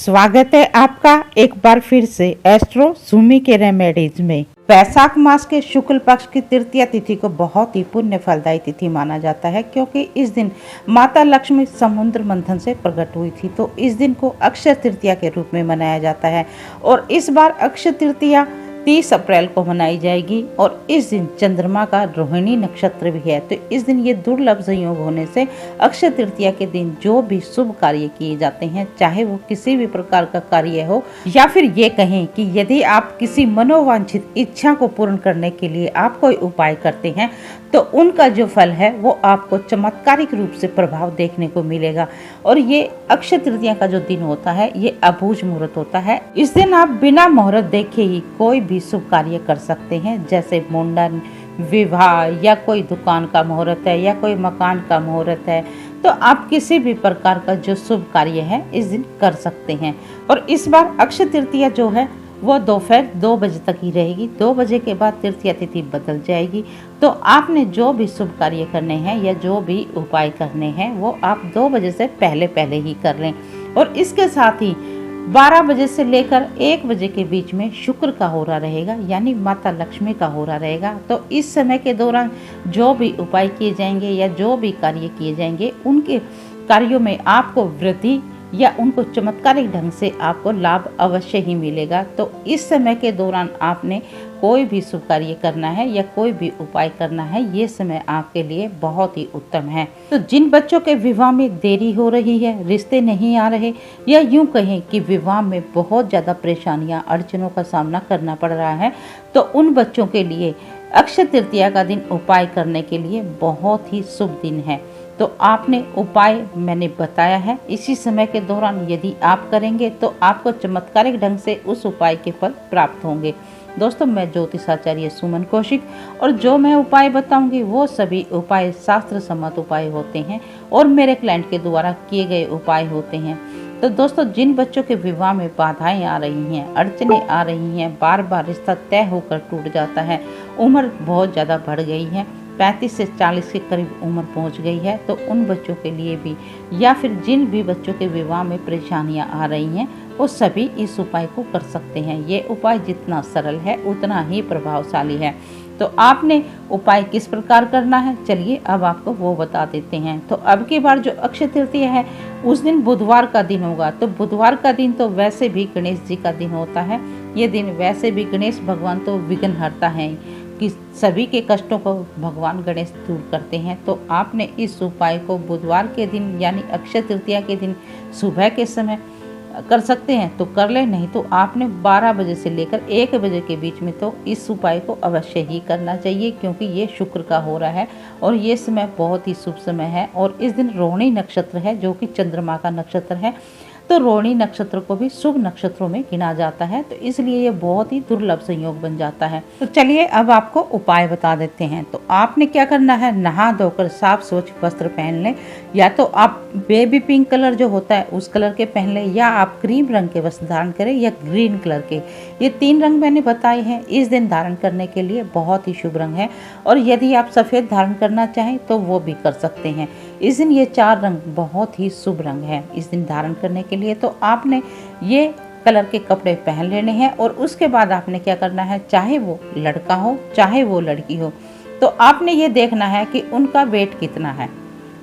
स्वागत है आपका एक बार फिर से एस्ट्रो सुमी के रेमेडीज में। वैशाख मास के शुक्ल पक्ष की तृतीया तिथि को बहुत ही पुण्य फलदायी तिथि माना जाता है, क्योंकि इस दिन माता लक्ष्मी समुद्र मंथन से प्रकट हुई थी। तो इस दिन को अक्षय तृतीया के रूप में मनाया जाता है और इस बार अक्षय तृतीया 30 अप्रैल को मनाई जाएगी और इस दिन चंद्रमा का रोहिणी नक्षत्र भी है। तो इस दिन ये दुर्लभ संयोग होने से अक्षय तृतीया के दिन जो भी शुभ कार्य किए जाते हैं, चाहे वो किसी भी प्रकार का कार्य हो या फिर ये कहें कि यदि आप किसी मनोवांछित इच्छा को पूर्ण करने के लिए आप कोई उपाय करते हैं तो उनका जो फल है वो आपको चमत्कारिक रूप से प्रभाव देखने को मिलेगा। और ये अक्षय तृतीया का जो दिन होता है ये अबूझ मुहूर्त होता है। इस दिन आप बिना मुहूर्त देखे ही कोई भी शुभ कार्य कर सकते हैं, जैसे मुंडन, विवाह या कोई दुकान का मुहूर्त है या कोई मकान का मुहूर्त है। तो आप किसी भी प्रकार का जो शुभ कार्य है इस दिन कर सकते हैं। और इस बार अक्षय तृतीया जो है वो दोपहर 2 बजे तक ही रहेगी। 2 बजे के बाद तृतीया तिथि बदल जाएगी। तो आपने जो भी शुभ कार्य करने हैं या जो भी उपाय करने हैं वो आप 2 बजे से पहले ही कर लें। और इसके साथ ही 12 बजे से लेकर 1 बजे के बीच में शुक्र का होरा रहेगा, यानी माता लक्ष्मी का होरा रहेगा। तो इस समय के दौरान जो भी उपाय किए जाएंगे या जो भी कार्य किए जाएंगे उनके कार्यों में आपको वृद्धि या उनको चमत्कारिक ढंग से आपको लाभ अवश्य ही मिलेगा। तो इस समय के दौरान आपने कोई भी शुभ कार्य करना है या कोई भी उपाय करना है, ये समय आपके लिए बहुत ही उत्तम है। तो जिन बच्चों के विवाह में देरी हो रही है, रिश्ते नहीं आ रहे, या यूं कहें कि विवाह में बहुत ज़्यादा परेशानियां, अड़चनों का सामना करना पड़ रहा है, तो उन बच्चों के लिए अक्षय तृतीया का दिन उपाय करने के लिए बहुत ही शुभ दिन है। तो आपने उपाय मैंने बताया है, इसी समय के दौरान यदि आप करेंगे तो आपको चमत्कारिक ढंग से उस उपाय के फल प्राप्त होंगे। दोस्तों, मैं ज्योतिषाचार्य सुमन कौशिक, और जो मैं उपाय बताऊंगी वो सभी उपाय शास्त्र सम्मत उपाय होते हैं और मेरे क्लाइंट के द्वारा किए गए उपाय होते हैं। तो दोस्तों, जिन बच्चों के विवाह में बाधाएं आ रही हैं, अड़चने आ रही हैं, बार बार रिश्ता तय होकर टूट जाता है, उम्र बहुत ज़्यादा बढ़ गई है, 35 से 40 के करीब उम्र पहुंच गई है, तो उन बच्चों के लिए भी, या फिर जिन भी बच्चों के विवाह में परेशानियां आ रही हैं वो सभी इस उपाय को कर सकते हैं। ये उपाय जितना सरल है उतना ही प्रभावशाली है। तो आपने उपाय किस प्रकार करना है, चलिए अब आपको वो बता देते हैं। तो अब की बार जो अक्षय तृतीया है उस दिन बुधवार का दिन होगा। तो बुधवार का दिन तो वैसे भी गणेश जी का दिन होता है। ये दिन वैसे भी गणेश भगवान तो विघ्नहर्ता हैं कि सभी के कष्टों को भगवान गणेश दूर करते हैं। तो आपने इस उपाय को बुधवार के दिन यानी अक्षय तृतीया के दिन सुबह के समय कर सकते हैं तो कर लें, नहीं तो आपने 12 बजे से लेकर 1 बजे के बीच में तो इस उपाय को अवश्य ही करना चाहिए, क्योंकि ये शुक्र का हो रहा है और ये समय बहुत ही शुभ समय है। और इस दिन रोहिणी नक्षत्र है जो कि चंद्रमा का नक्षत्र है। तो रोहिणी नक्षत्र को भी शुभ नक्षत्रों में गिना जाता है, तो इसलिए ये बहुत ही दुर्लभ संयोग बन जाता है। तो चलिए अब आपको उपाय बता देते हैं। तो आपने क्या करना है, नहा धोकर साफ स्वच्छ वस्त्र पहन लें, या तो आप बेबी पिंक कलर जो होता है उस कलर के पहन लें, या आप क्रीम रंग के वस्त्र धारण करें, या ग्रीन कलर के। ये 3 रंग मैंने बताए हैं इस दिन धारण करने के लिए बहुत ही शुभ रंग है। और यदि आप सफ़ेद धारण करना चाहें तो वो भी कर सकते हैं। इस दिन ये 4 रंग बहुत ही शुभ रंग है इस दिन धारण करने के लिए। तो आपने ये कलर के कपड़े पहन लेने हैं और उसके बाद आपने क्या करना है, चाहे वो लड़का हो चाहे वो लड़की हो, तो आपने ये देखना है कि उनका वेट कितना है,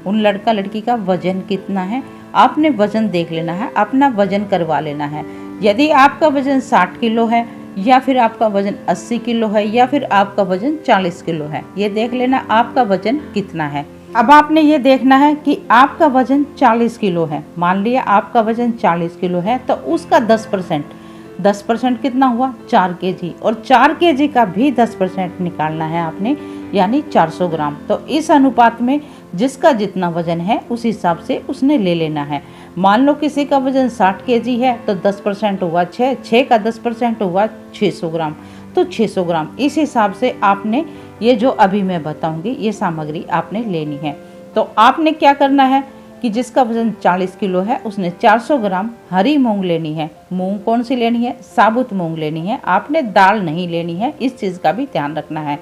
उन लड़का लड़की का वजन कितना है। आपने वजन देख लेना है, अपना वजन करवा लेना है। यदि आपका वजन 60 किलो है, या फिर आपका वजन 80 किलो है, या फिर आपका वजन 40 किलो है, ये देख लेना आपका वजन कितना है। अब आपने ये देखना है कि आपका वजन 40 किलो है। मान लिया आपका वजन 40 किलो है तो उसका 10% कितना हुआ, 4 केजी, और 4 केजी का भी 10% निकालना है आपने, यानी 400 ग्राम। तो इस अनुपात में जिसका जितना वजन है उस हिसाब से उसने ले लेना है। मान लो किसी का वजन 60 केजी है तो 10% हुआ 6 का 10% हुआ 600 ग्राम, तो 600 ग्राम इस हिसाब से आपने ये जो अभी मैं बताऊंगी ये सामग्री आपने लेनी है। तो आपने क्या करना है कि जिसका वजन 40 किलो है उसने 400 ग्राम हरी मूंग लेनी है। मूंग कौन सी लेनी है, साबुत मूंग लेनी है, आपने दाल नहीं लेनी है, इस चीज़ का भी ध्यान रखना है।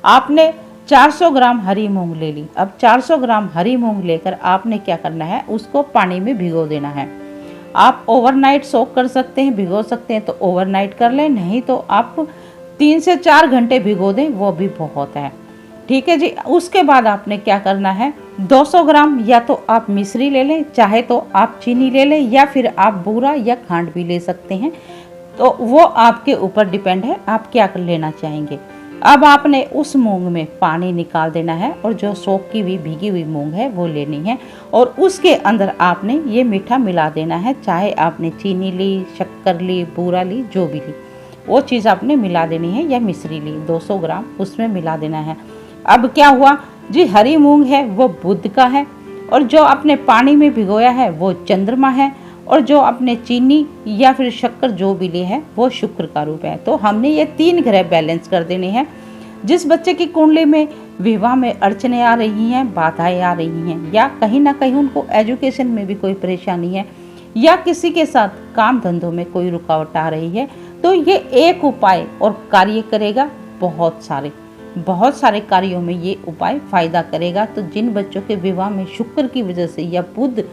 आपने 400 ग्राम हरी मूंग ले ली। अब 400 ग्राम हरी मूंग लेकर आपने क्या करना है, उसको पानी में भिगो देना है। आप ओवरनाइट सोक कर सकते हैं, भिगो सकते हैं तो ओवरनाइट कर लें, नहीं तो आप 3 से 4 घंटे भिगो दें, वो भी बहुत है। ठीक है जी। उसके बाद आपने क्या करना है, 200 ग्राम या तो आप मिश्री ले लें, चाहे तो आप चीनी ले लें, या फिर आप बूरा या खांड भी ले सकते हैं। तो वो आपके ऊपर डिपेंड है आप क्या कर लेना चाहेंगे। अब आपने उस मूंग में पानी निकाल देना है और जो सोख की हुई भीगी हुई मूंग है वो लेनी है और उसके अंदर आपने ये मीठा मिला देना है। चाहे आपने चीनी ली, शक्कर ली, बूरा ली, जो भी ली वो चीज़ आपने मिला देनी है, या मिश्री ली 200 ग्राम उसमें मिला देना है। अब क्या हुआ जी, हरी मूंग है वो बुध का है, और जो आपने पानी में भिगोया है वो चंद्रमा है, और जो आपने चीनी या फिर शक्कर जो भी ली है वो शुक्र का रूप है। तो हमने ये 3 ग्रह बैलेंस कर देने हैं। जिस बच्चे की कुंडली में विवाह में अड़चने आ रही हैं, बाधाएं आ रही हैं, या कहीं ना कहीं उनको एजुकेशन में भी कोई परेशानी है, या किसी के साथ काम धंधों में कोई रुकावट आ रही है, तो ये एक उपाय और कार्य करेगा। बहुत सारे कार्यों में ये उपाय फायदा करेगा। तो जिन बच्चों के विवाह में शुक्र की वजह से या बुध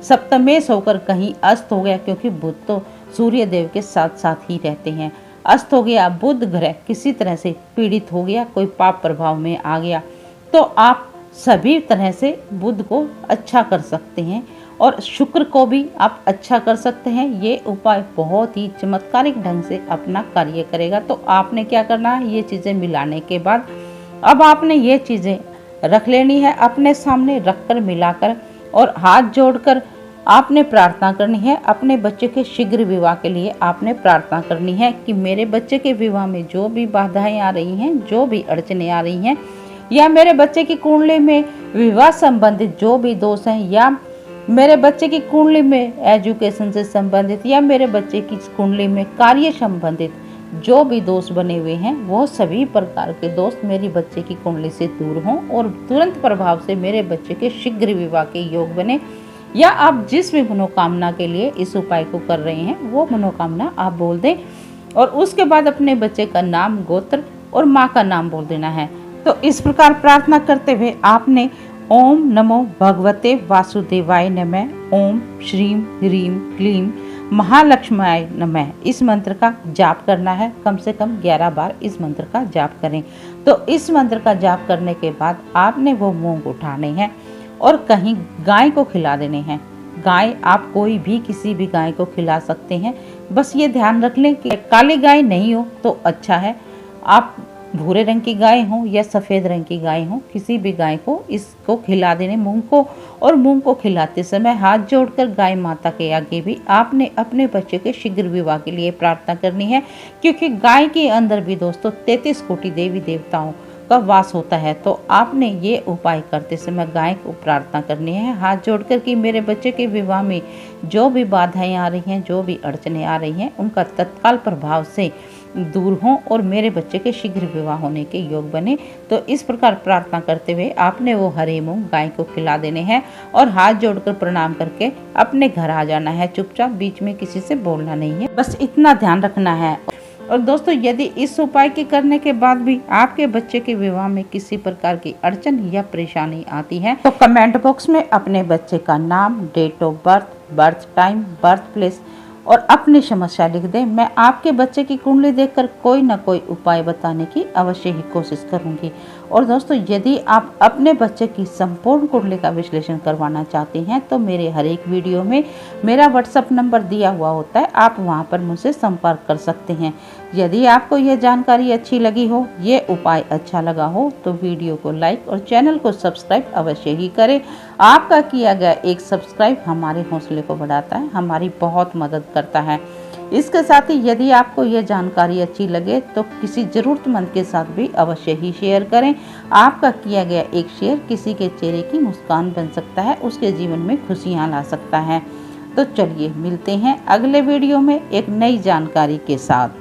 सप्तमेश होकर कहीं अस्त हो गया, क्योंकि बुध तो सूर्य देव के साथ साथ ही रहते हैं, अस्त हो गया, बुध ग्रह किसी तरह से पीड़ित हो गया, कोई पाप प्रभाव में आ गया, तो आप सभी तरह से बुध को अच्छा कर सकते हैं और शुक्र को भी आप अच्छा कर सकते हैं। ये उपाय बहुत ही चमत्कारिक ढंग से अपना कार्य करेगा। तो आपने क्या करना है, ये चीज़ें मिलाने के बाद अब आपने ये चीज़ें रख लेनी है अपने सामने, रखकर मिलाकर और हाथ जोड़कर आपने प्रार्थना करनी है। अपने बच्चे के शीघ्र विवाह के लिए आपने प्रार्थना करनी है कि मेरे बच्चे के विवाह में जो भी बाधाएं आ रही हैं, जो भी अड़चने आ रही हैं, या मेरे बच्चे की कुंडली में विवाह संबंधित जो भी दोष हैं, या मेरे बच्चे की कुंडली में एजुकेशन से संबंधित, या मेरे बच्चे की कुंडली में कार्य संबंधित जो भी दोष बने हुए हैं, वो सभी प्रकार के दोष मेरी बच्चे की कुंडली से दूर हों और तुरंत प्रभाव से मेरे बच्चे के शीघ्र विवाह के योग बने। या आप जिस भी मनोकामना के लिए इस उपाय को कर रहे हैं वो मनोकामना आप बोल दें, और उसके बाद अपने बच्चे का नाम, गोत्र और माँ का नाम बोल देना है। तो इस प्रकार प्रार्थना करते हुए आपने ओम नमो भगवते वासुदेवाय नमः, ओम श्रीम ह्रीम क्लीम महालक्ष्माय नमः, इस मंत्र का जाप करना है। कम से कम 11 बार इस मंत्र का जाप करें। तो इस मंत्र का जाप करने के बाद आपने वो मूंग उठाने हैं और कहीं गाय को खिला देने हैं। गाय आप कोई भी किसी भी गाय को खिला सकते हैं। बस ये ध्यान रख लें कि काली गाय नहीं हो तो अच्छा है, आप भूरे रंग की गाय हो या सफ़ेद रंग की गाय हो, किसी भी गाय को इसको खिला देने मूंग को। और मूंग को खिलाते समय हाथ जोड़कर गाय माता के आगे भी आपने अपने बच्चे के शीघ्र विवाह के लिए प्रार्थना करनी है, क्योंकि गाय के अंदर भी दोस्तों 33 कोटि देवी देवताओं का वास होता है। तो आपने ये उपाय करते समय गाय को प्रार्थना करनी है हाथ जोड़कर कि मेरे बच्चे के विवाह में जो भी बाधाएं आ रही हैं, जो भी अड़चने आ रही हैं, उनका तत्काल प्रभाव से दूर हों और मेरे बच्चे के शीघ्र विवाह होने के योग बने। तो इस प्रकार प्रार्थना करते हुए आपने वो हरे मूंग गाय को खिला देने हैं और हाथ जोड़कर प्रणाम करके अपने घर आ जाना है चुपचाप, बीच में किसी से बोलना नहीं है, बस इतना ध्यान रखना है। और दोस्तों यदि इस उपाय के करने के बाद भी आपके बच्चे के विवाह में किसी प्रकार की अड़चन या परेशानी आती है तो कमेंट बॉक्स में अपने बच्चे का नाम, date of birth, birth time, birth place और अपनी समस्या लिख दें। मैं आपके बच्चे की कुंडली देखकर कोई ना कोई उपाय बताने की अवश्य ही कोशिश करूंगी। और दोस्तों यदि आप अपने बच्चे की संपूर्ण कुंडली का विश्लेषण करवाना चाहते हैं तो मेरे हर एक वीडियो में मेरा व्हाट्सएप नंबर दिया हुआ होता है, आप वहां पर मुझसे संपर्क कर सकते हैं। यदि आपको यह जानकारी अच्छी लगी हो, ये उपाय अच्छा लगा हो तो वीडियो को लाइक और चैनल को सब्सक्राइब अवश्य ही करें। आपका किया गया एक सब्सक्राइब हमारे हौसले को बढ़ाता है, हमारी बहुत मदद करता है। इसके साथ ही यदि आपको यह जानकारी अच्छी लगे तो किसी ज़रूरतमंद के साथ भी अवश्य ही शेयर करें। आपका किया गया एक शेयर किसी के चेहरे की मुस्कान बन सकता है, उसके जीवन में खुशियाँ ला सकता है। तो चलिए मिलते हैं अगले वीडियो में एक नई जानकारी के साथ।